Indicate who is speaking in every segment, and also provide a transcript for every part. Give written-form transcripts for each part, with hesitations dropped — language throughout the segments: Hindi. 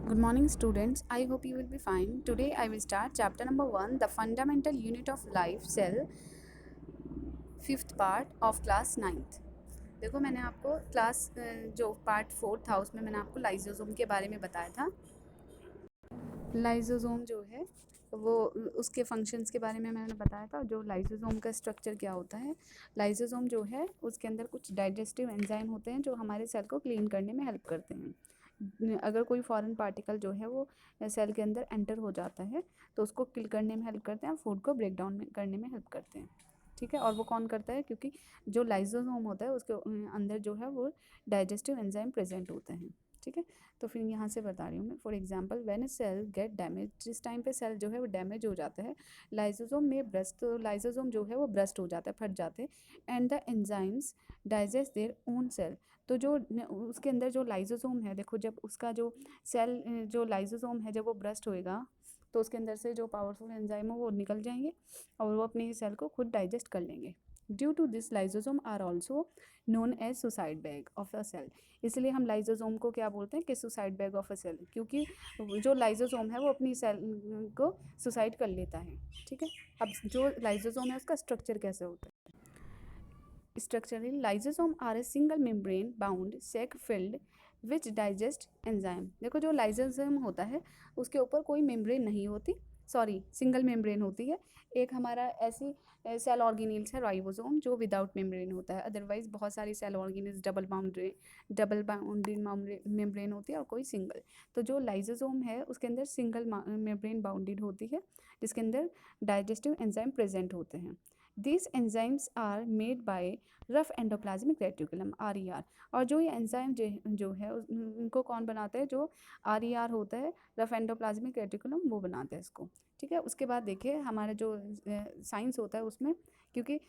Speaker 1: Good morning, students. I hope you will be fine. Today, I will start chapter number 1, the fundamental unit of life cell, fifth part of class 9th. देखो मैंने आपको क्लास जो पार्ट 4 था उसमें मैंने आपको लाइजोसोम के बारे में बताया था। लाइजोसोम जो है वो उसके फंक्शंस के बारे में मैंने बताया था। जो लाइजोसोम का स्ट्रक्चर क्या होता है, लाइजोसोम जो है उसके अंदर कुछ डाइजेस्टिव एंजाइम होते हैं जो हमारे सेल को क्लीन करने में हेल्प करते हैं। अगर कोई फॉरेन पार्टिकल जो है वो सेल के अंदर एंटर हो जाता है तो उसको किल करने में हेल्प करते हैं, फूड को ब्रेक डाउन करने में हेल्प करते हैं। ठीक है, और वो कौन करता है, क्योंकि जो लाइजोसोम होता है उसके अंदर जो है वो डाइजेस्टिव एंजाइम प्रेजेंट होते हैं। ठीक है, तो फिर यहाँ से बता रही हूँ मैं। For example when a cell get damage, जिस टाइम पे सेल जो है वो डैमेज हो जाता है, लाइसोसोम में ब्रस्ट, तो लाइसोसोम जो है वो ब्रस्ट हो जाता है, फट जाते हैं। And the enzymes digest their own cell. तो जो उसके अंदर जो लाइसोसोम है, देखो जब उसका जो सेल जो लाइसोसोम है जब वो ब्रस्ट होएगा तो उसके अंदर से जो पावरफुल एंजाइम है वो निकल जाएंगे और वो अपने सेल को खुद डाइजेस्ट कर लेंगे। Due to this lysosome are also known as suicide bag of a cell. इसलिए हम लाइसोसोम को क्या बोलते हैं कि suicide bag of a cell, क्योंकि जो लाइसोसोम है वो अपनी सेल को सुसाइड कर लेता है। ठीक है, अब जो लाइसोसोम है उसका स्ट्रक्चर कैसे होता है। Structurally lysosome are a single membrane bound sac filled which digest enzyme. देखो जो लाइसोसोम होता है उसके ऊपर कोई मेम्ब्रेन नहीं होती, सॉरी सिंगल मेम्ब्रेन होती है। एक हमारा ऐसी सेल ऑर्गेनील्स है राइबोसोम जो विदाउट मेम्ब्रेन होता है। अदरवाइज बहुत सारी cell organelles double bounded membrane होती है और कोई सिंगल। तो जो लाइसोसोम है उसके अंदर सिंगल मेम्ब्रेन बाउंडेड होती है जिसके अंदर डाइजेस्टिव एंजाइम प्रेजेंट होते हैं। These enzymes are made by rough endoplasmic reticulum RER। और जो ये एंजाइम जो है उनको कौन बनाता है, जो RER होता है रफ एंडोप्लाज्मिक रेटिकुलम, वो बनाते हैं इसको। ठीक है, उसके बाद देखिए हमारा जो साइंस होता है उसमें, क्योंकि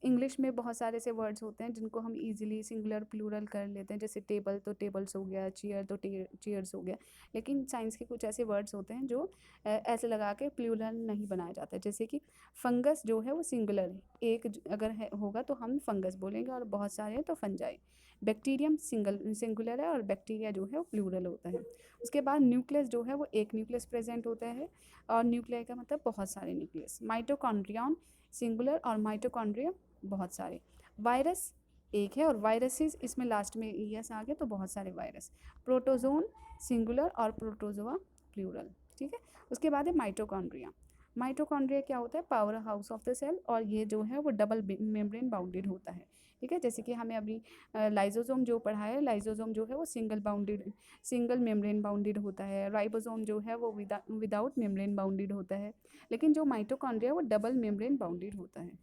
Speaker 1: इंग्लिश में बहुत सारे ऐसे वर्ड्स होते हैं जिनको हम इजीली सिंगुलर प्लूरल कर लेते हैं, जैसे टेबल तो टेबल्स हो गया, चेयर तो चेयर्स हो गया। लेकिन साइंस के कुछ ऐसे वर्ड्स होते हैं जो ऐसे लगा के प्लूरल नहीं बनाया जाता, जैसे कि फंगस जो है वो सिंगुलर है, एक अगर है होगा तो हम फंगस बोलेंगे और बहुत सारे हैं तो फंजाई। बैक्टीरियम सिंगुलर है और बैक्टीरिया जो है वो प्लूरल होता है। उसके बाद न्यूक्लियस जो है वो एक न्यूक्लियस प्रेजेंट होता है और न्यूक्लियर का मतलब बहुत सारे न्यूक्लियस। माइटोकॉन्ड्रियन सिंगुलर और माइटोकॉन्ड्रिया बहुत सारे। वायरस एक है और वायरसेस इसमें लास्ट में यस आ गया तो बहुत सारे वायरस। प्रोटोजोन सिंगुलर और प्रोटोजोआ प्लूरल। ठीक है, उसके बाद है माइटोकॉन्ड्रिया। माइटोकॉन्ड्रिया क्या होता है, power house of the cell, और ये जो है वो डबल मेम्ब्रेन बाउंडेड होता है। ठीक है, जैसे कि हमें अभी लाइसोसोम जो पढ़ा है, लाइसोसोम जो है वो सिंगल मेम्ब्रेन बाउंडेड होता है। राइबोसोम जो है वो विदाउट मेम्ब्रेन बाउंडेड होता है। लेकिन जो माइटोकॉन्ड्रिया वो डबल मेम्ब्रेन बाउंडेड होता है।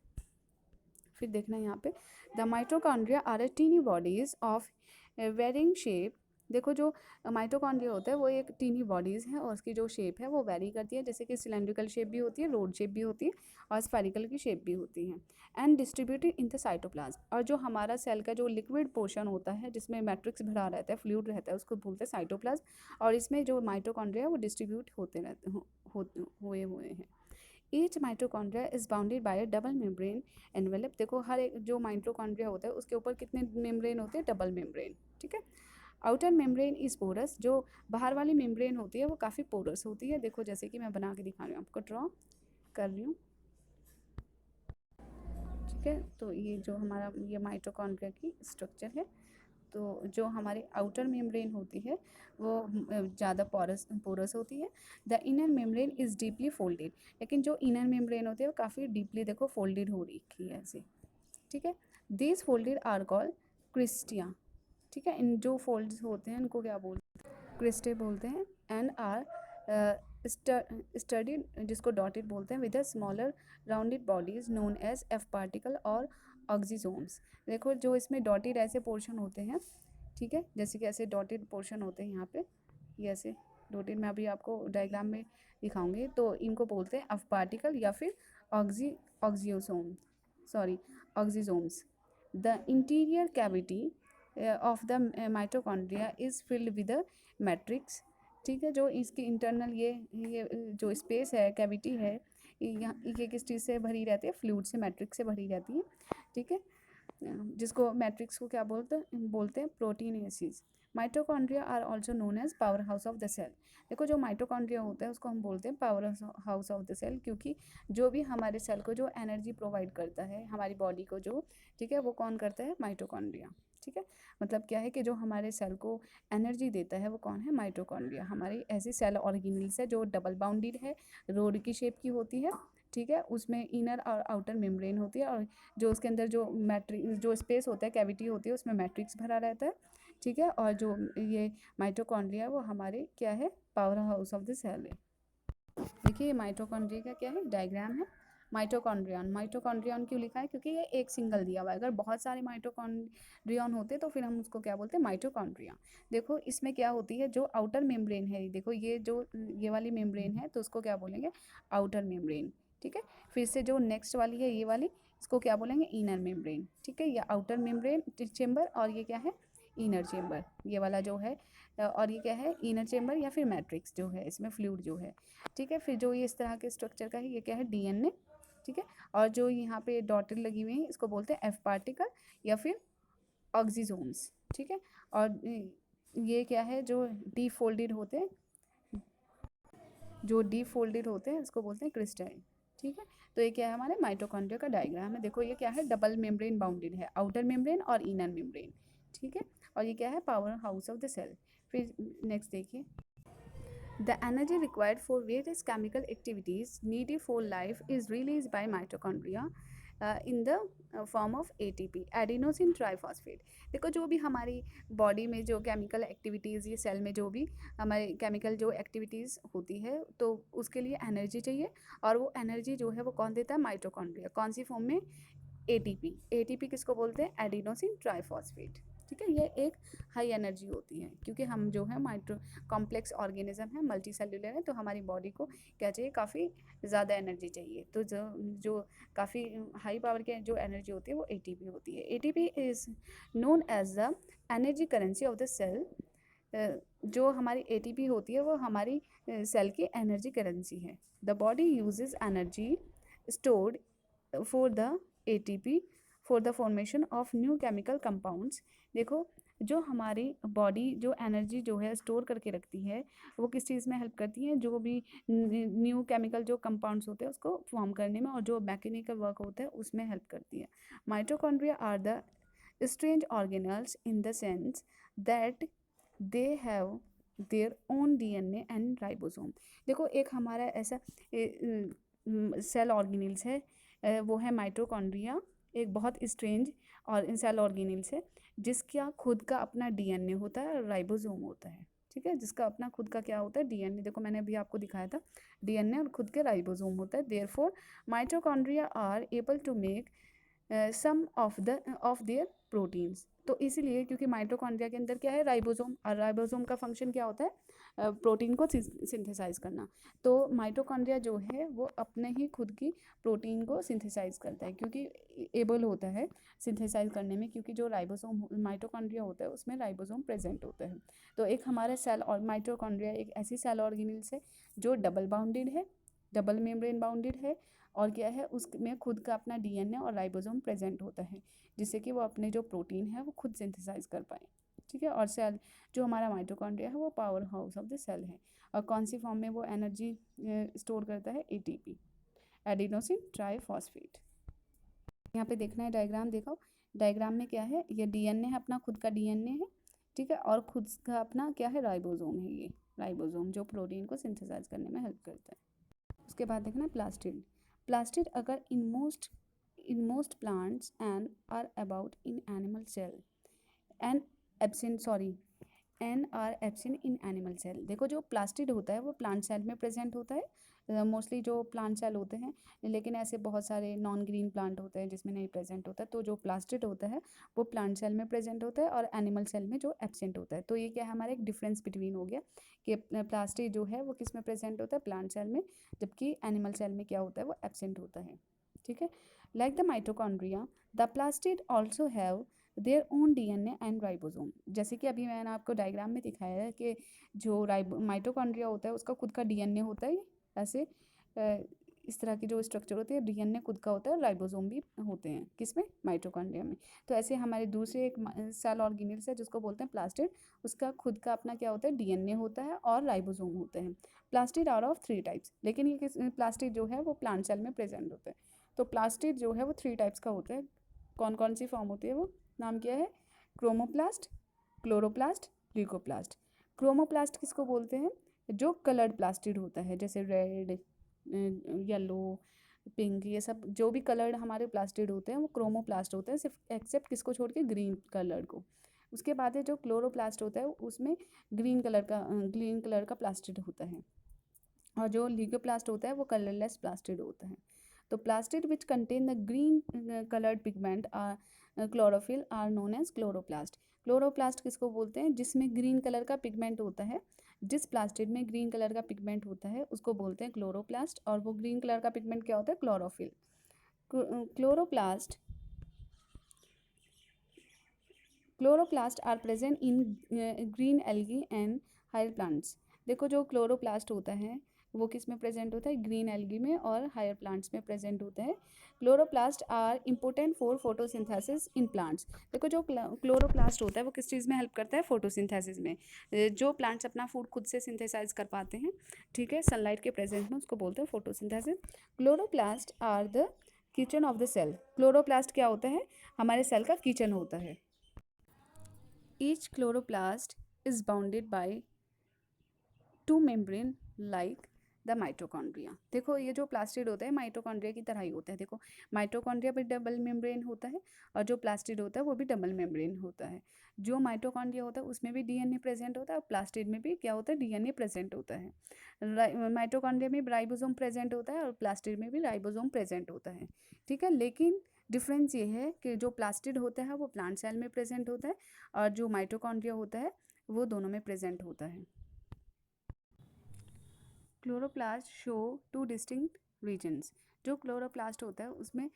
Speaker 1: फिर देखना यहाँ पे, the mitochondria are a tiny bodies of varying shape. देखो जो माइटोकॉन्ड्रिया होता है वो एक टीनी बॉडीज़ है और उसकी जो शेप है वो वेरी करती है, जैसे कि सिलेंड्रिकल शेप भी होती है, रोड शेप भी होती है और स्फेरिकल की शेप भी होती है। And distributed in the cytoplasm. और जो हमारा सेल का जो लिक्विड पोर्शन होता है जिसमें मैट्रिक्स भरा रहता है, फ्लूइड रहता है, उसको बोलते हैं साइटोप्लाज्म। और इसमें जो माइटोकॉन्ड्रिया है वो डिस्ट्रीब्यूट होते रहते हुए हैं। Each mitochondria is bounded by a double membrane envelope. देखो हर एक जो माइटोकॉन्ड्रिया होता है उसके ऊपर कितने मेम्ब्रेन होते हैं, डबल मेम्ब्रेन। ठीक है, आउटर मेम्ब्रेन इज पोरस। जो बाहर वाली मेम्ब्रेन होती है वो काफ़ी पोरस होती है। देखो जैसे कि मैं बना के दिखा रही हूँ आपको, ड्रॉ कर रही हूँ। ठीक है, तो ये जो हमारा ये माइटोकॉन्ड्रिया की स्ट्रक्चर है। तो जो हमारी आउटर मेम्ब्रेन होती है वो ज़्यादा पोरस होती है। The inner membrane is deeply folded. लेकिन जो इनर मेम्ब्रेन होती है वो काफ़ी डीपली देखो फोल्डेड हो रही है ऐसे। ठीक है, these folded are called cristae. ठीक है, इन जो फोल्ड्स होते हैं इनको क्या बोलते हैं, क्रिस्टे बोलते हैं। एंड आर स्टडीड, जिसको डॉटेड बोलते हैं, with a smaller rounded bodies known as F particle और ऑक्सीजोम्स। देखो जो इसमें डॉटेड ऐसे पोर्शन होते हैं, ठीक है, जैसे कि ऐसे डॉटेड पोर्शन होते हैं यहाँ पे, ये ऐसे डॉटेड, मैं अभी आपको डायग्राम में दिखाऊंगी, तो इनको बोलते हैं एफ पार्टिकल या फिर oxysome, sorry oxysomes. The interior cavity of the mitochondria is filled with a matrix. ठीक है, जो इसकी इंटरनल ये जो स्पेस है, कैविटी है, यहाँ ये किस चीज़ से भरी रहती है, फ्लूइड से, मैट्रिक्स से भरी रहती है। ठीक है, जिसको मैट्रिक्स को क्या बोलते हैं प्रोटीनेसिस। Mitochondria are also known as power house of the cell. देखो जो माइटोकॉन्ड्रिया होता है उसको हम बोलते हैं power house of the cell, क्योंकि जो भी हमारे सेल को जो एनर्जी प्रोवाइड करता है हमारी बॉडी को जो, ठीक है, वो कौन करता है? माइटोकॉन्ड्रिया। ठीक है, मतलब क्या है कि जो हमारे सेल को एनर्जी देता है वो कौन है? माइटोकॉन्ड्रिया। हमारी ऐसी सेल ऑर्गेनेल्स है जो डबल बाउंडेड है, रोड की शेप की होती है, ठीक है, उसमें इनर और आउटर मेम्ब्रेन होती है, और जो उसके अंदर जो मैट्रिक्स जो स्पेस होता है, कैविटी होती है, उसमें मैट्रिक्स भरा रहता है, ठीक है। और जो ये माइटोकॉन्ड्रिया वो हमारे क्या है? Power house of the cell है। देखिए ये माइटोकॉन्ड्रिया का क्या है? डायग्राम है। माइटोकॉन्ड्रियन, माइटोकॉन्ड्रियन क्यों लिखा है? क्योंकि ये एक सिंगल दिया हुआ है। अगर बहुत सारे माइटोकॉन्ड्रियन होते तो फिर हम उसको क्या बोलते हैं? माइटोकॉन्ड्रिया। देखो इसमें क्या होती है, जो आउटर मेम्ब्रेन है, देखो ये जो ये वाली मेम्ब्रेन है तो उसको क्या बोलेंगे? Outer membrane. ठीक है, फिर से जो नेक्स्ट वाली है ये वाली, इसको क्या बोलेंगे? Inner membrane. ठीक है, ये आउटर मेम्ब्रेन चेम्बर, और ये क्या है? इनर चेम्बर, ये वाला जो है। और ये क्या है? इनर चेम्बर या फिर मैट्रिक्स जो है, इसमें फ्लूइड जो है। ठीक है, फिर जो ये इस तरह के स्ट्रक्चर का है, ये क्या है? डीएनए। ठीक है, और जो यहाँ पे डॉटेड लगी हुई है इसको बोलते हैं एफ पार्टिकल या फिर ऑक्सीजोम्स। ठीक है, और ये क्या है? जो डी फोल्डेड होते हैं, जो डी फोल्डेड होते हैं इसको बोलते हैं क्रिस्टल। ठीक है, तो ये क्या है? हमारे माइटोकॉन्ड्रिया का डायग्राम है। देखो ये क्या है? डबल मेम्ब्रेन बाउंडेड है, आउटर मेम्ब्रेन और इनर मेम्ब्रेन। ठीक है, और ये क्या है? Power house of the cell. फिर नेक्स्ट देखिए, the energy required for various chemical activities needed for life is released by mitochondria in the form of ATP, adenosine triphosphate। देखो जो भी हमारी बॉडी में जो केमिकल एक्टिविटीज़, ये सेल में जो भी हमारे केमिकल जो एक्टिविटीज़ होती है तो उसके लिए एनर्जी चाहिए, और वो एनर्जी जो है वो कौन देता है? माइटोकॉन्ड्रिया। कौन सी फॉर्म में? एटीपी। एटीपी किसको बोलते हैं? Adenosine triphosphate. ठीक है, ये एक हाई एनर्जी होती है, क्योंकि हम जो है माइक्रो कॉम्प्लेक्स ऑर्गेनिज्म है, मल्टी सेल्यूलर है, तो हमारी बॉडी को क्या चाहिए? काफ़ी ज़्यादा एनर्जी चाहिए। तो जो जो काफ़ी हाई पावर की जो एनर्जी होती है वो एटीपी होती है। ATP is known as the energy currency of the cell. जो हमारी एटीपी होती है वो हमारी सेल की एनर्जी करेंसी है। The body uses energy stored for the ATP for the formation of new chemical compounds. देखो जो हमारी बॉडी जो एनर्जी जो है स्टोर करके रखती है वो किस चीज़ में हेल्प करती है? जो भी न्यू केमिकल जो कंपाउंड्स होते हैं उसको फॉर्म करने में, और जो मैकेनिकल वर्क होता है उसमें हेल्प करती है। Mitochondria are the strange organelles in the sense that they have their own DNA and ribosome. देखो एक हमारा ऐसा सेल ऑर्गेनल्स है, वो है माइटोकॉन्ड्रिया, एक बहुत स्ट्रेंज और सेल ऑर्गेनल्स है जिसका खुद का अपना डीएनए होता है और राइबोसोम होता है। ठीक है, जिसका अपना खुद का क्या होता है? डीएनए। देखो मैंने अभी आपको दिखाया था, डीएनए और खुद के राइबोसोम होता है। Therefore mitochondria are able to make some of their proteins. तो इसीलिए क्योंकि माइटोकॉन्ड्रिया के अंदर क्या है? राइबोसोम, और राइबोसोम का फंक्शन क्या होता है? प्रोटीन को सिंथेसाइज करना। तो माइटोकॉन्ड्रिया जो है वो अपने ही खुद की प्रोटीन को सिंथेसाइज करता है, क्योंकि एबल होता है सिंथेसाइज करने में, क्योंकि जो राइबोसोम माइटोकॉन्ड्रिया होता है उसमें राइबोसोम प्रेजेंट होता है। तो एक हमारा सेल और माइटोकॉन्ड्रिया एक ऐसी सेल ऑर्गेनेल्स है जो डबल बाउंडेड है, डबल मेम्ब्रेन बाउंडेड है, और क्या है? उसमें खुद का अपना डीएनए और राइबोसोम प्रेजेंट होता है, जिससे कि वो अपने जो प्रोटीन है वो खुद सिंथेसाइज कर पाए। ठीक है, और सेल जो हमारा माइटोकॉन्ड्रिया है वो power house of the cell है, और कौन सी फॉर्म में वो एनर्जी स्टोर करता है? ATP, adenosine triphosphate. यहाँ पे देखना है डायग्राम, देखो डायग्राम में क्या है? ये डीएनए है, अपना खुद का डीएनए है, ठीक है, और खुद का अपना क्या है? राइबोसोम है। ये राइबोसोम जो प्रोटीन को सिंथेसाइज करने में हेल्प करता है। उसके बाद देखना प्लास्टिड। प्लास्टिड अगर in most plants and are about in animal cell and absent sorry and are absent in animal cell. देखो जो प्लास्टिड होता है वो प्लांट सेल में प्रेजेंट होता है, मोस्टली जो प्लांट सेल होते हैं, लेकिन ऐसे बहुत सारे नॉन ग्रीन प्लांट होते हैं जिसमें नहीं प्रेजेंट होता है। तो जो प्लास्टिड होता है वो प्लांट सेल में प्रेजेंट होता है, और एनिमल सेल में जो एब्सेंट होता है। तो ये क्या है? हमारा एक डिफरेंस बिटवीन हो गया कि प्लास्टिड जो है वो किस में प्रेजेंट होता है? प्लांट सेल में, जबकि एनिमल सेल में क्या होता है? वो एब्सेंट होता है। ठीक है, like the mitochondria the plastid also have their own DNA and ribosome. जैसे कि अभी मैंने आपको डायग्राम में दिखाया है कि जो माइटोकॉन्ड्रिया होता है उसका खुद का डीएनए होता है, ऐसे इस तरह की जो स्ट्रक्चर होती है, डीएनए खुद का होता है और राइबोसोम भी होते हैं किसमें, माइटोकॉन्ड्रिया में। तो ऐसे हमारे दूसरे एक सेल ऑर्गेनेल्स है जिसको बोलते हैं प्लास्टिड, उसका खुद का अपना क्या होता है, डीएनए होता है और राइबोसोम होते हैं। प्लास्टिड आर ऑफ 3 टाइप्स, लेकिन ये प्लास्टिड जो है वो प्लांट सेल में प्रेजेंट होता है। तो प्लास्टिड जो है वो 3 टाइप्स का होता है। कौन कौन सी फॉर्म होती है वो, नाम क्या है, क्रोमोप्लास्ट, क्लोरोप्लास्ट, ल्यूकोप्लास्ट। क्रोमोप्लास्ट किसको बोलते हैं, जो कलर्ड प्लास्टिड होता है, जैसे रेड, येलो, पिंक, ये सब जो भी कलर्ड हमारे प्लास्टिड होते हैं वो क्रोमोप्लास्ट होते हैं, सिर्फ एक्सेप्ट किसको छोड़ के, ग्रीन कलर को। उसके बाद है जो क्लोरोप्लास्ट होता है, उसमें ग्रीन कलर का प्लास्टिड होता है। और जो ल्यूकोप्लास्ट होता है वो कलरलेस प्लास्टिड होता है। तो plastid which contain the green coloured pigment or chlorophyll are known as chloroplast. Chloroplast किसको बोलते हैं, जिसमें ग्रीन कलर का पिगमेंट होता है, जिस प्लास्टिड में ग्रीन कलर का पिगमेंट होता है उसको बोलते हैं क्लोरोप्लास्ट, और वो ग्रीन कलर का पिगमेंट क्या होता है, chlorophyll. Chloroplast are present in green algae and higher plants. देखो जो क्लोरोप्लास्ट होता है वो किस में प्रेजेंट होता है, ग्रीन एल्गी में और हायर प्लांट्स में प्रेजेंट होता है। Chloroplast are important for photosynthesis in plants. देखो जो क्लोरोप्लास्ट होता है वो किस चीज़ में हेल्प करता है, फोटोसिंथेसिस में। जो प्लांट्स अपना फूड खुद से सिंथेसाइज कर पाते हैं, ठीक है, सनलाइट के प्रेजेंस में, उसको बोलते हैं photosynthesis. Chloroplast are the kitchen of the cell. Chloroplast क्या होता है, हमारे सेल का किचन होता है। Each chloroplast is bounded by two membrane like the mitochondria. देखो ये जो प्लास्टिड होता है माइटोकॉन्ड्रिया की तरह ही होता है। देखो माइटोकॉन्ड्रिया भी डबल मेम्ब्रेन होता है और जो प्लास्टिड होता है वो भी डबल मेम्ब्रेन होता है। जो माइटोकॉन्ड्रिया होता है उसमें भी डीएनए प्रेजेंट होता है और प्लास्टिड में भी क्या होता है, डीएनए प्रेजेंट होता है। माइटोकॉन्ड्रिया में राइबोसोम प्रेजेंट होता है और प्लास्टिड में भी राइबोसोम प्रेजेंट होता है, ठीक है। लेकिन डिफरेंस ये है कि जो प्लास्टिड होता है वो प्लांट सेल में प्रेजेंट होता है और जो माइटोकॉन्ड्रिया होता है वो दोनों में प्रेजेंट होता है। Chloroplast show 2 distinct regions. जो क्लोरोप्लास्ट होता है उसमें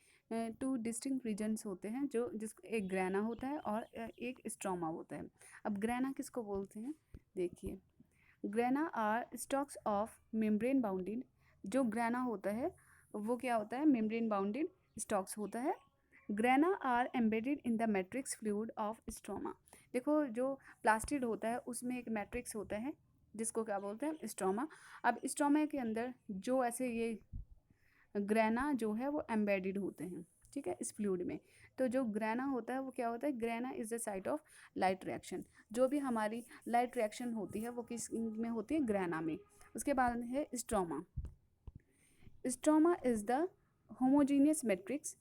Speaker 1: 2 डिस्टिंक्ट रीजन्स होते हैं, जो जिसको एक ग्रेना होता है और एक स्ट्रोमा होता है। अब ग्रेना किसको बोलते हैं, देखिए, grana are stacks of membrane bounded. जो ग्रेना होता है वो क्या होता है, मेम्ब्रेन बाउंडेड स्टॉक्स होता है। Grana are embedded in the matrix fluid of stroma. देखो जो प्लास्टिड होता है उसमें एक मैट्रिक्स होता है जिसको क्या बोलते हैं, स्ट्रोमा। अब स्ट्रोमा के अंदर जो ऐसे ये ग्रेना जो है वो एम्बेडेड होते हैं, ठीक है, इस फ्लूइड में। तो जो ग्रेना होता है वो क्या होता है, grana is the site of light reaction. जो भी हमारी लाइट रिएक्शन होती है वो किस में होती है, ग्रेना में। उसके बाद है stroma. Stroma is the homogeneous matrix.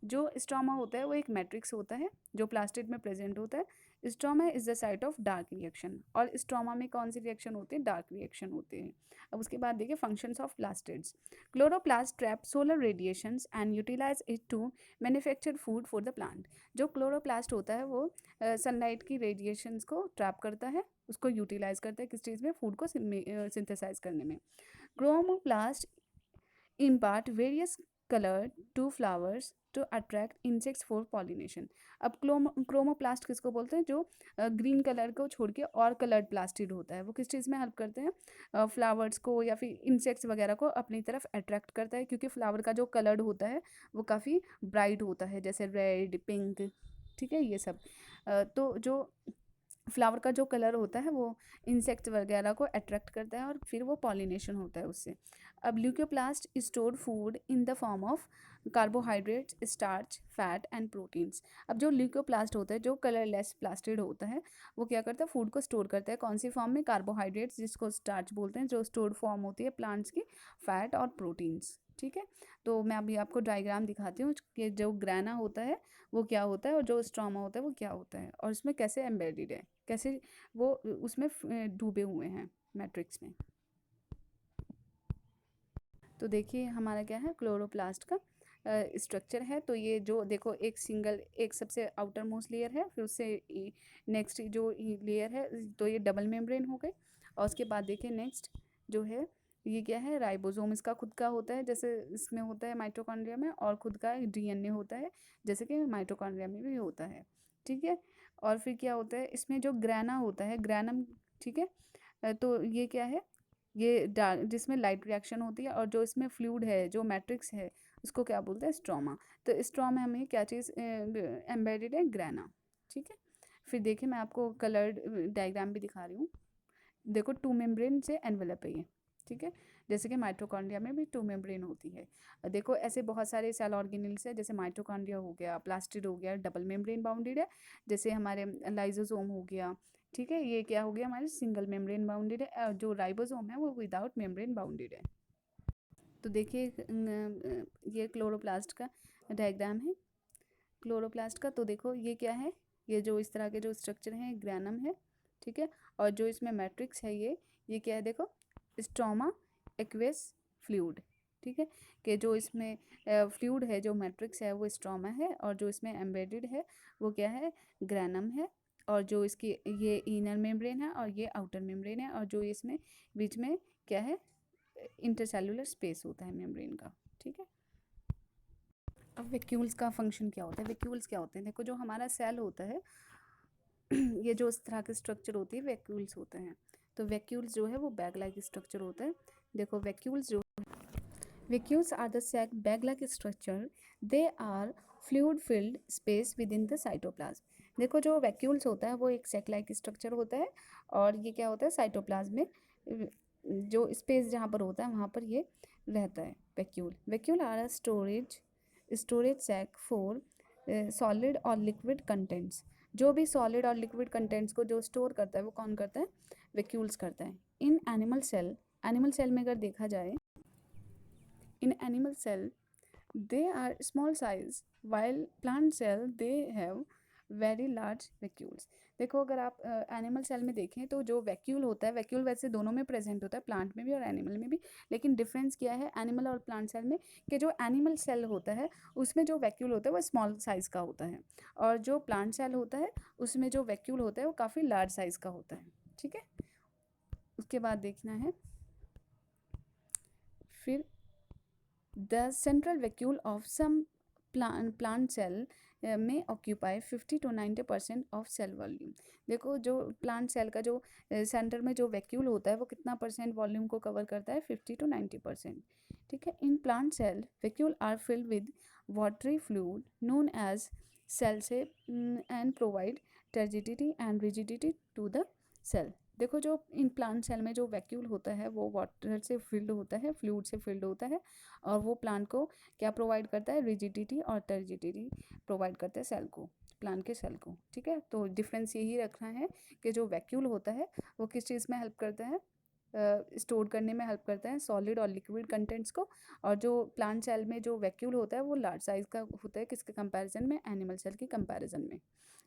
Speaker 1: जो स्ट्रोमा होता है वो एक मैट्रिक्स होता है जो प्लास्टिड में प्रेजेंट होता है। Stroma is the site of dark reaction, और स्ट्रोमा में कौन सी रिएक्शन होती है, डार्क रिएक्शन होते हैं। अब उसके बाद देखिए functions of plastids. Chloroplast trap solar radiations and utilise it to manufacture food for the plant. जो क्लोरोप्लास्ट होता है वो सनलाइट की रेडिएशंस को ट्रैप करता है, उसको यूटिलाइज करता है किस चीज़ में, फूड को सिंथेसाइज करने में। Chromoplast impart various color to flowers to attract insects for pollination। अब क्रोमोप्लास्ट किसको बोलते हैं, जो ग्रीन कलर को छोड़ के और कलर्ड प्लास्टिड होता है, वो किस चीज़ में हेल्प करते हैं, फ्लावर्स को या फिर इंसेक्ट्स वगैरह को अपनी तरफ अट्रैक्ट करता है, क्योंकि फ्लावर का जो कलर्ड होता है वो काफ़ी ब्राइट होता है, जैसे रेड, पिंक, ठीक है, ये सब। तो जो फ्लावर का जो कलर होता है वो इंसेक्ट वगैरह को अट्रैक्ट करता है और फिर वो पॉलिनेशन होता है उससे। अब leucoplast store food in the form of carbohydrates, starch, fat and proteins. अब जो ल्यूकोप्लास्ट होता है, जो कलरलेस प्लास्टिड होता है, वो क्या करता है, फूड को स्टोर करता है, कौन सी फॉर्म में, कार्बोहाइड्रेट्स जिसको स्टार्च बोलते हैं, जो स्टोर्ड फॉर्म होती है प्लांट्स की, फैट और प्रोटीन्स, ठीक है। तो मैं अभी आपको डायग्राम दिखाती हूँ कि जो ग्रेना होता है वो क्या होता है और जो स्ट्रोमा होता है वो क्या होता है, और उसमें कैसे एम्बेडेड है, कैसे वो उसमें डूबे हुए हैं मैट्रिक्स में। तो देखिए हमारा क्या है, क्लोरोप्लास्ट का स्ट्रक्चर है। तो ये जो देखो एक सबसे आउटर मोस्ट लेयर है, फिर उससे नेक्स्ट जो लेयर है तो ये डबल मेम्ब्रेन हो गए, और उसके बाद देखिए नेक्स्ट जो है ये क्या है, राइबोसोम इसका खुद का होता है, जैसे इसमें होता है माइटोकॉन्ड्रिया में, और खुद का डीएनए होता है जैसे कि माइटोकॉन्ड्रिया में भी होता है, ठीक है। और फिर क्या होता है, इसमें जो ग्रेना होता है, ग्रैनम, ठीक है। तो ये क्या है, ये डार्क जिसमें लाइट रिएक्शन होती है, और जो इसमें फ्लूइड है, जो मैट्रिक्स है, उसको क्या बोलते हैं? स्ट्रोमा। तो स्ट्रोमा में क्या चीज़ एम्बेडेड है? ग्रेना। ठीक है। फिर देखिए मैं आपको कलर्ड डायग्राम भी दिखा रही हूँ। देखो टू मेम्ब्रेन से एनवेलप है ये। ठीक है। जैसे कि माइटोकॉन्ड्रिया में भी टू मेम्ब्रेन होती है। देखो ऐसे बहुत सारे सेल ऑर्गेनेल्स है, जैसे माइटोकॉन्ड्रिया हो गया, प्लास्टिड हो गया, डबल मेम्ब्रेन बाउंडेड है। जैसे हमारे लाइजोसोम हो गया। ठीक है। ये क्या हो गया? हमारे सिंगल मेम्ब्रेन बाउंडेड है। जो राइबोसोम है वो विदाउट मेम्ब्रेन बाउंडेड है। तो देखिए ये क्लोरोप्लास्ट का डायग्राम है, क्लोरोप्लास्ट का। तो देखो ये क्या है? ये जो इस तरह के जो स्ट्रक्चर हैं ग्रैनम है। ठीक है। और जो इसमें मैट्रिक्स है ये क्या है? देखो स्ट्रोमा एक्वेस फ्लूइड। ठीक है। कि जो इसमें फ्लूइड है, जो मैट्रिक्स है वो स्ट्रोमा है, और जो इसमें एम्बेडेड है वो क्या है? ग्रैनम है। और जो इसकी ये इनर मेम्ब्रेन है और ये आउटर मेम्ब्रेन है, और जो इसमें बीच में क्या है? इंटरसेलुलर स्पेस होता है मेम्ब्रेन का। ठीक है। अब वैक्यूल्स का फंक्शन क्या होता है? वैक्यूल्स क्या होते हैं? देखो जो हमारा सेल होता है ये जो इस तरह के स्ट्रक्चर होती है वैक्यूल्स होते हैं। तो वैक्यूल्स जो है वो बैग लाइक स्ट्रक्चर होता है। देखो vacuoles are the sac bag like structure. They are fluid filled space within the cytoplasm. देखो जो वैक्यूल्स होता है वो एक सैक लाइक स्ट्रक्चर होता है, और ये क्या होता है? साइटोप्लाज्म में जो स्पेस जहाँ पर होता है वहाँ पर ये रहता है। Vacuole are a storage sac for solid और लिक्विड कंटेंट्स। जो भी सॉलिड और लिक्विड कंटेंट्स को जो स्टोर करता है वो कौन करता है? वैक्यूल्स करता है। इन एनिमल सेल में अगर देखा जाए, in animal cell they are small size, while plant cell they have very large vacuoles। देखो अगर आप एनिमल सेल में देखें तो जो वैक्यूल होता है, वैक्यूल वैसे दोनों में प्रेजेंट होता है, प्लांट में भी और एनिमल में भी। लेकिन डिफरेंस क्या है एनिमल और प्लांट सेल में? कि जो एनिमल सेल होता है उसमें जो वैक्यूल होता है वो स्मॉल साइज़ का होता है, और जो प्लांट सेल होता है उसमें जो वैक्यूल होता है वो काफ़ी लार्ज साइज़ का होता है। ठीक है। उसके बाद देखना है फिर The central vacuole of some plant cell में occupy 50 to 90% of cell volume. देखो जो प्लांट सेल का जो सेंटर में जो वैक्यूल होता है वो कितना परसेंट वॉल्यूम को कवर करता है? 50 to 90%। ठीक है। In plant cell vacuole are filled with watery fluid known as cell sap and provide turgidity and rigidity to the cell. देखो जो इन प्लांट सेल में जो वैक्यूल होता है वो वाटर से फिल्ड होता है, फ्लूइड से फिल्ड होता है, और वो प्लांट को क्या प्रोवाइड करता है? रिजिडिटी और टर्जिडिटी प्रोवाइड करता है सेल को, प्लांट के सेल को। ठीक है। तो डिफरेंस यही रखना है कि जो वैक्यूल होता है वो किस चीज़ में हेल्प करता है? स्टोर करने में हेल्प करता है सॉलिड और लिक्विड कंटेंट्स को। और जो प्लांट सेल में जो वैक्यूल होता है वो लार्ज साइज़ का होता है, किसके कंपैरिजन में? एनिमल सेल के कंपैरिजन में।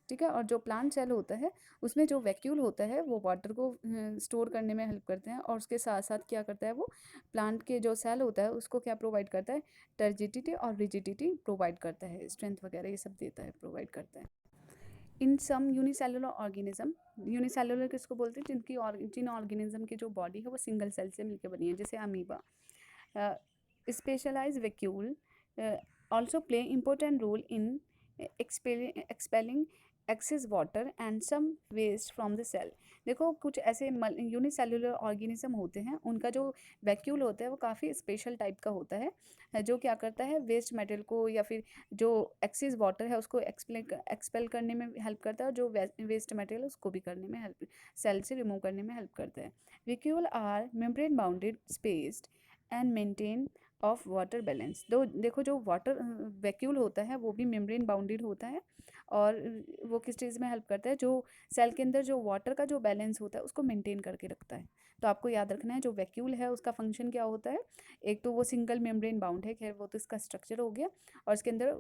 Speaker 1: ठीक है। और जो प्लांट सेल होता है उसमें जो वैक्यूल होता है वो वाटर को स्टोर करने में हेल्प करते हैं, और उसके साथ साथ क्या करता है वो? प्लांट के जो सेल होता है उसको क्या प्रोवाइड करता है? टर्जिडिटी और रिजिडिटी प्रोवाइड करता है, स्ट्रेंथ वगैरह ये सब देता है, प्रोवाइड करता है। इन सम यूनिसेलुलर ऑर्गेनिज्म, यूनिसेलुलर किसको बोलते हैं? जिन ऑर्गेनिज्म की जो बॉडी है वो सिंगल सेल से मिलकर बनी है, जैसे amoeba. Specialise vacuole also play important role in expelling excess water and some waste from the cell। देखो कुछ ऐसे यूनिसेलुलर ऑर्गेनिज्म होते हैं उनका जो वैक्यूल होता है वो काफ़ी स्पेशल टाइप का होता है, जो क्या करता है? वेस्ट मटेरियल को या फिर जो एक्सेस वाटर है उसको एक्सपेल करने में हेल्प करता है, और जो वेस्ट मटेरियल उसको भी करने में हेल्प, सेल से रिमूव करने में हेल्प करता है। Vacuole are membrane bounded spaced and maintain of water balance. दो देखो जो वाटर वैक्यूल होता है वो भी मेम्ब्रेन बाउंडेड होता है, और वो किस चीज़ में हेल्प करता है? जो सेल के अंदर जो वाटर का जो बैलेंस होता है उसको मेंटेन करके रखता है। तो आपको याद रखना है जो वैक्यूल है उसका फंक्शन क्या होता है? एक तो वो सिंगल मेम्ब्रेन बाउंड है, खैर वो तो इसका स्ट्रक्चर हो गया, और इसके अंदर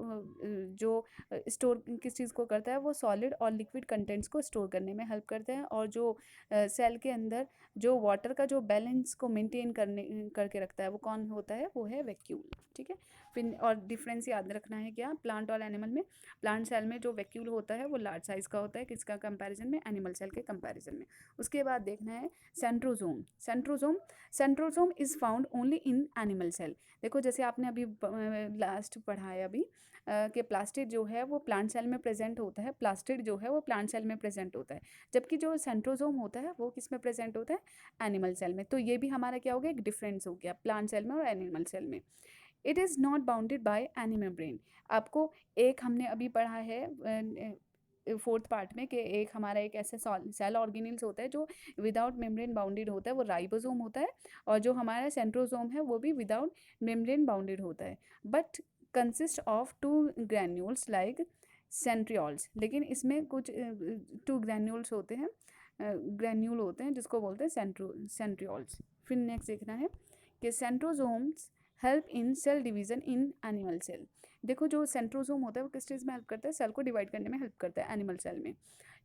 Speaker 1: जो स्टोर किस चीज़ को करता है? वो सॉलिड और लिक्विड कंटेंट्स को स्टोर करने में हेल्प करते हैं, और जो सेल के अंदर जो वाटर का जो बैलेंस को मेंटेन करके रखता है वो कौन होता है? वो है वैक्यूल, ठीक है। फिर और डिफरेंस याद रखना है क्या, प्लांट और एनिमल में। प्लांट सेल में जो वैक्यूल होता है वो लार्ज साइज का होता है, किसका कंपैरिजन में, एनिमल सेल के कंपैरिजन में। उसके बाद देखना है centrosome. Centrosome is found only in animal cell. देखो जैसे आपने अभी लास्ट पढ़ा है अभी कि प्लास्टिड जो है वो प्लांट सेल में प्रेजेंट होता है, प्लास्टिड जो है वो प्लांट सेल में प्रेजेंट होता है, जबकि जो सेंट्रोजोम होता है वो किस में प्रेजेंट होता है, एनिमल सेल में। तो ये भी हमारा क्या हो गया, एक डिफरेंस हो गया प्लांट सेल में और एनिमल सेल में। It is not bounded by any membrane. आपको एक हमने अभी पढ़ा है फोर्थ पार्ट में कि एक हमारा एक ऐसे सेल ऑर्गेनिल्स होता है जो विदाउट मेम्ब्रेन बाउंडेड होता है, वो राइबोसोम होता है, और जो हमारा सेंट्रोसोम है वो भी विदाउट मेम्ब्रेन बाउंडेड होता है, but consist of 2 granules like centrioles. लेकिन इसमें कुछ 2 ग्रैन्यूल्स होते हैं, ग्रैन्यूल होते हैं जिसको बोलते हैं सेंट्रियोल्स। फिर नेक्स्ट देखना है कि centrosomes help in cell division in animal cell. देखो जो सेंट्रोसोम होता है वो किस चीज़ में हेल्प करता है, सेल को डिवाइड करने में हेल्प करता है एनिमल सेल में।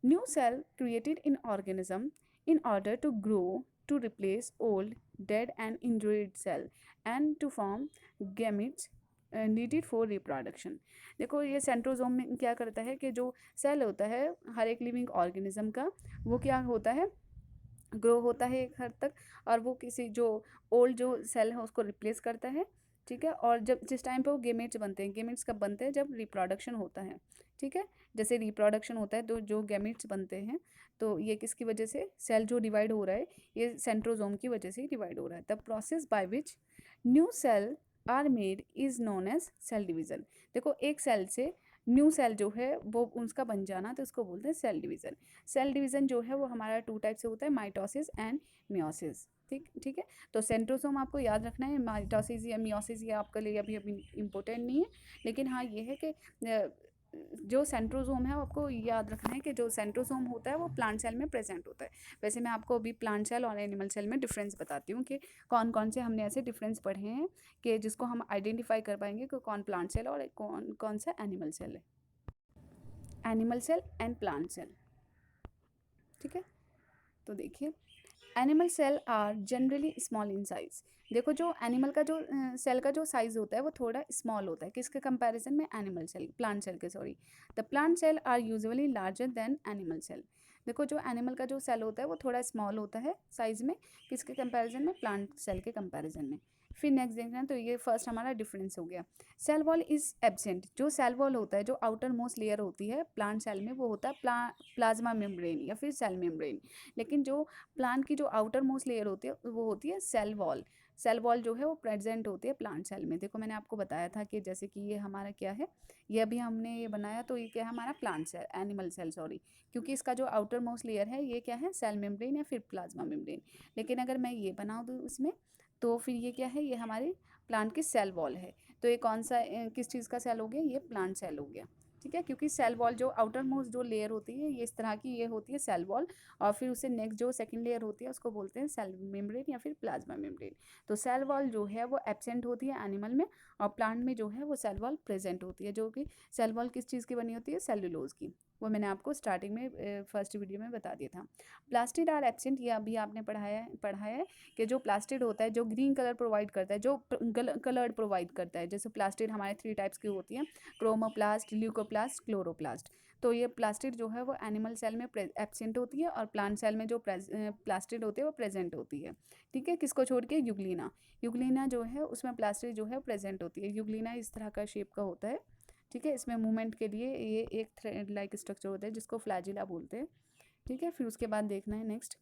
Speaker 1: New cell created in organism in order to grow to replace old dead and injured cell and to form gametes needed for reproduction. देखो ये सेंट्रोसोम में क्या करता है कि जो सेल होता है हर एक लिविंग ऑर्गेनिज्म का, वो क्या होता है, ग्रो होता है एक हद तक, और वो किसी जो ओल्ड जो सेल है उसको रिप्लेस करता है, ठीक है। और जब जिस टाइम पे वो गेमेट्स बनते हैं, गेमेट्स कब बनते हैं, जब रिप्रोडक्शन होता है, ठीक है। जैसे रिप्रोडक्शन होता है तो जो गेमेट्स बनते हैं, तो ये किसकी वजह से, सेल जो डिवाइड हो रहा है ये सेंट्रोसोम की वजह से ही डिवाइड हो रहा है। The process by which new cell are made is known as cell division. देखो एक सेल से न्यू सेल जो है वो उसका बन जाना, तो उसको बोलते हैं सेल डिवीज़न। सेल डिवीज़न जो है वो हमारा 2 टाइप से होता है, माइटोसिस एंड मियोसिस, ठीक है। तो सेंट्रोसोम आपको याद रखना है, माइटोसिस या मियोसिस ये आपके लिए अभी अभी इम्पोर्टेंट नहीं है, लेकिन हाँ ये है कि जो सेंट्रोसोम है आपको याद रखना है कि जो सेंट्रोसोम होता है वो प्लांट सेल में प्रेजेंट होता है। वैसे मैं आपको अभी प्लांट सेल और एनिमल सेल में डिफरेंस बताती हूँ कि कौन कौन से हमने ऐसे डिफरेंस पढ़े हैं कि जिसको हम आइडेंटिफाई कर पाएंगे कि कौन प्लांट सेल और कौन कौन सा एनिमल सेल है। Animal cell and plant cell, ठीक है। तो देखिए animal cell are generally small in size. देखो जो एनिमल का जो सेल का जो साइज होता है वो थोड़ा स्मॉल होता है, किसके कंपैरिजन में, एनिमल सेल, प्लांट सेल के, sorry. The plant cell are usually larger than animal cell. देखो जो एनिमल का जो सेल होता है वो थोड़ा स्मॉल होता है साइज में, किसके कंपैरिजन में, प्लांट सेल के कंपैरिजन में। फिर नेक्स्ट देखना है, तो ये फर्स्ट हमारा डिफरेंस हो गया। Cell wall is absent. जो सेल वॉल होता है, जो आउटर मोस्ट लेयर होती है प्लांट सेल में, वो होता है प्लाज्मा मेम्ब्रेन या फिर सेल मेम्ब्रेन। लेकिन जो प्लांट की जो आउटर मोस्ट लेयर होती है वो होती है सेल वॉल। सेल वॉल जो है वो प्रेजेंट होती है प्लांट सेल में। देखो मैंने आपको बताया था कि जैसे कि ये हमारा क्या है, ये अभी हमने ये बनाया, तो ये क्या है हमारा plant cell, animal cell sorry, क्योंकि इसका जो आउटर मोस्ट लेयर है ये क्या है, सेल मेम्ब्रेन या फिर प्लाज्मा मेम्ब्रेन। लेकिन अगर मैं ये बनाऊँ दूँ इसमें, तो फिर ये क्या है, ये हमारी प्लांट की सेल वॉल है। तो ये कौन सा किस चीज़ का सेल हो गया, ये प्लांट सेल हो गया, ठीक है। क्योंकि सेल वॉल जो आउटर मोस्ट जो लेयर होती है ये इस तरह की ये होती है सेल वॉल, और फिर उससे नेक्स्ट जो सेकंड लेयर होती है उसको बोलते हैं सेल मेम्ब्रेन या फिर प्लाज्मा मेम्ब्रेन। तो सेल वॉल जो है वो एब्सेंट होती है एनिमल में, और प्लांट में जो है वो सेल वॉल प्रेजेंट होती है। जो कि सेल वॉल किस चीज़ की बनी होती है, सेल्यूलोज की, वो मैंने आपको स्टार्टिंग में फर्स्ट वीडियो में बता दिया था। प्लास्टिड आर एब्सेंट, ये अभी आपने पढ़ाया है कि जो प्लास्टिड होता है जो ग्रीन कलर प्रोवाइड करता है, जो कलर्ड प्रोवाइड करता है, जैसे प्लास्टिड हमारे 3 टाइप्स की होती है, क्रोमोप्लास्ट, ल्यूकोप्लास्ट, क्लोरोप्लास्ट। तो ये प्लास्टिड जो है वो एनिमल सेल में एब्सेंट होती है, और प्लांट सेल में जो प्लास्टिड होती है वो प्रेजेंट होती है, ठीक है। किसको छोड़ के, यूग्लिना। यूग्लिना जो है उसमें प्लास्टिड जो है प्रेजेंट होती है। यूग्लिना इस तरह का शेप का होता है, ठीक है। इसमें मूवमेंट के लिए ये एक थ्रेड लाइक स्ट्रक्चर होता है जिसको फ्लैजिला बोलते हैं, ठीक है। फिर उसके बाद देखना है next,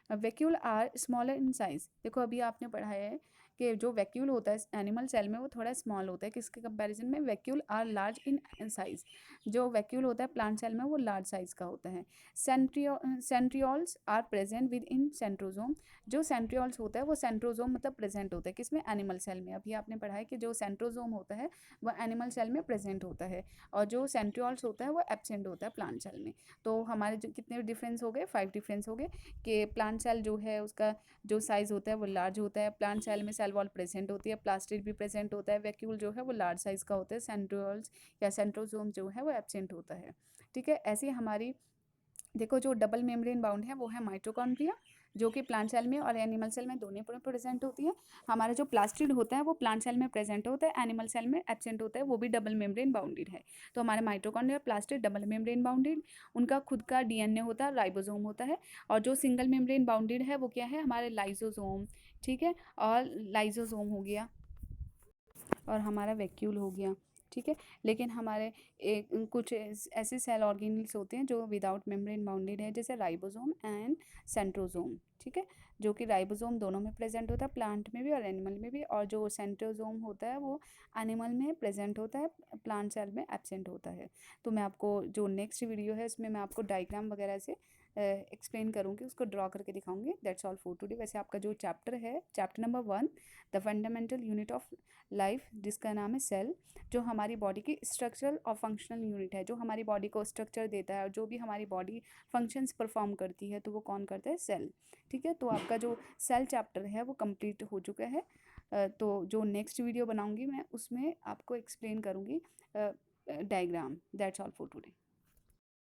Speaker 1: vacuole are smaller in size. देखो अभी आपने पढ़ाया है कि जो वैक्यूल होता है एनिमल सेल में वो थोड़ा स्मॉल होता है, किसके कंपैरिजन में, vacuole are large in size. जो वैक्यूल होता है प्लांट सेल में वो लार्ज साइज का होता है। Centrioles are present within centrosome. जो सेंट्रियोल्स होता है वो सेंट्रोजोम मतलब प्रेजेंट होता है किसमें, एनिमल सेल में। अभी आपने पढ़ा है कि जो सेंट्रोजोम होता है वो एनिमल सेल में प्रेजेंट होता है, और जो सेंट्रियोल्स होता है वो एब्सेंट होता है प्लांट सेल में। तो हमारे जो कितने डिफरेंस हो गए, 5 डिफरेंस हो गए, कि प्लांट सेल जो है उसका जो साइज़ होता है वो लार्ज होता है, प्लांट सेल में सेल वॉल प्रेजेंट होती है, प्लास्टिड भी प्रेजेंट होता है, वैक्यूल जो है वो लार्ज साइज़ का होता है, सेंट्रियोल्स या सेंट्रोसोम जो है वो एब्सेंट होता है, ठीक है। ऐसी हमारी देखो जो डबल मेम्ब्रेन बाउंड है वो है माइटोकॉन्ड्रिया, जो कि प्लांट सेल में और एनिमल सेल में दोनों में प्रेजेंट होती है। हमारा जो प्लास्टिड होता है वो प्लांट सेल में प्रेजेंट होता है, एनिमल सेल में एब्सेंट होता है, वो भी डबल मेम्ब्रेन बाउंडेड है। तो हमारे mitochondria plastid double membrane bounded, उनका खुद का डीएनए होता है, राइबोसोम होता है। और जो सिंगल मेम्ब्रेन बाउंडेड है वो क्या है, हमारे लाइसोसोम, ठीक है, और लाइसोसोम हो गया और हमारा वैक्यूल हो गया, ठीक है। लेकिन हमारे कुछ ऐसे सेल ऑर्गेनल्स होते हैं जो विदाउट मेम्ब्रेन बाउंडेड है, जैसे राइबोसोम एंड सेंट्रोसोम, ठीक है। जो कि राइबोसोम दोनों में प्रेजेंट होता है, प्लांट में भी और एनिमल में भी, और जो सेंट्रोसोम होता है वो एनिमल में प्रेजेंट होता है, प्लांट सेल में एब्सेंट होता है। तो मैं आपको जो नेक्स्ट वीडियो है इसमें मैं आपको डायग्राम वगैरह से एक्सप्लेन करूँगी, उसको ड्रॉ करके दिखाऊंगी। That's all for today. वैसे आपका जो चैप्टर है, chapter number 1, the fundamental unit of life, जिसका नाम है सेल, जो हमारी बॉडी की स्ट्रक्चरल और फंक्शनल यूनिट है, जो हमारी बॉडी को स्ट्रक्चर देता है और जो भी हमारी बॉडी फंक्शंस परफॉर्म करती है, तो वो कौन करता है, सेल, ठीक है। तो आपका जो सेल चैप्टर है वो कंप्लीट हो चुका है। तो जो नेक्स्ट वीडियो बनाऊंगी मैं उसमें आपको एक्सप्लेन करूंगी diagram. That's all for today.